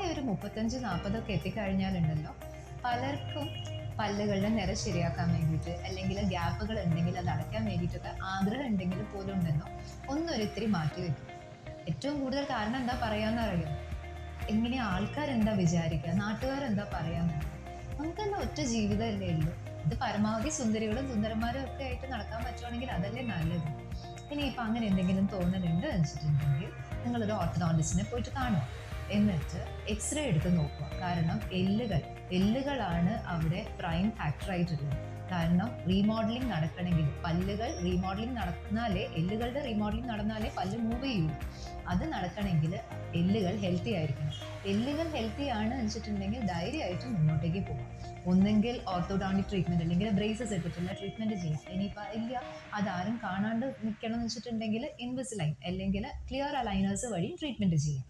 പ്രായം ഒരു 35-40 എത്തിക്കഴിഞ്ഞാലുണ്ടല്ലോ, പലർക്കും പല്ലുകളുടെ നിര ശരിയാക്കാൻ വേണ്ടിയിട്ട് അല്ലെങ്കിൽ ഗ്യാപ്പുകൾ ഉണ്ടെങ്കിൽ അത് അടയ്ക്കാൻ വേണ്ടിയിട്ടൊക്കെ ആഗ്രഹം ഉണ്ടെങ്കിൽ പോലും ഉണ്ടല്ലോ ഒന്നൊരിത്തിരി മാറ്റി വെക്കും. ഏറ്റവും കൂടുതൽ കാരണം എന്താ പറയാന്നറിയോ? എങ്ങനെ ആൾക്കാരെന്താ വിചാരിക്കുക, നാട്ടുകാരെന്താ പറയാന്നുള്ളത്. നമുക്ക് തന്നെ ഒറ്റ ജീവിതമല്ലേ ഉള്ളൂ. ഇത് പരമാവധി സുന്ദരികളും സുന്ദരന്മാരും ഒക്കെ ആയിട്ട് നടക്കാൻ പറ്റുവാണെങ്കിൽ അതല്ലേ നല്ലത്. ഇനിയിപ്പോൾ അങ്ങനെ എന്തെങ്കിലും തോന്നലുണ്ട് വെച്ചിട്ടുണ്ടെങ്കിൽ നിങ്ങളൊരു ഓർത്തഡോണ്ടിസ്റ്റിനെ പോയിട്ട് കാണുക. എന്നിട്ട് എക്സ്റേ എടുത്ത് നോക്കുക. കാരണം എല്ലുകളാണ് അവിടെ പ്രൈം ഫാക്ടറായിട്ടുള്ളത്. കാരണം റീമോഡലിംഗ് നടക്കണമെങ്കിൽ പല്ലുകൾ റീമോഡലിംഗ് നടന്നാലേ, എല്ലുകളുടെ റീമോഡലിംഗ് നടന്നാലേ പല്ല് മൂവ് ചെയ്യൂ. അത് നടക്കണമെങ്കിൽ എല്ലുകൾ ഹെൽത്തി ആയിരിക്കണം. എല്ലുകൾ ഹെൽത്തി ആണ് വെച്ചിട്ടുണ്ടെങ്കിൽ ധൈര്യമായിട്ട് മുന്നോട്ടേക്ക് പോകാം. ഒന്നെങ്കിൽ ഓർത്തോഡോണ്ടിക് ട്രീറ്റ്മെന്റ് അല്ലെങ്കിൽ ബ്രേസസ് ഇട്ടിട്ടുള്ള ട്രീറ്റ്മെന്റ് ചെയ്യാം. ഇനിയിപ്പോൾ ഇല്ല അതാരും കാണാണ്ട് നിൽക്കണം എന്ന് വെച്ചിട്ടുണ്ടെങ്കിൽ ഇൻവിസിലൈൻ അല്ലെങ്കിൽ ക്ലിയർ അലൈനേഴ്സ് വഴി ട്രീറ്റ്മെന്റ് ചെയ്യാം.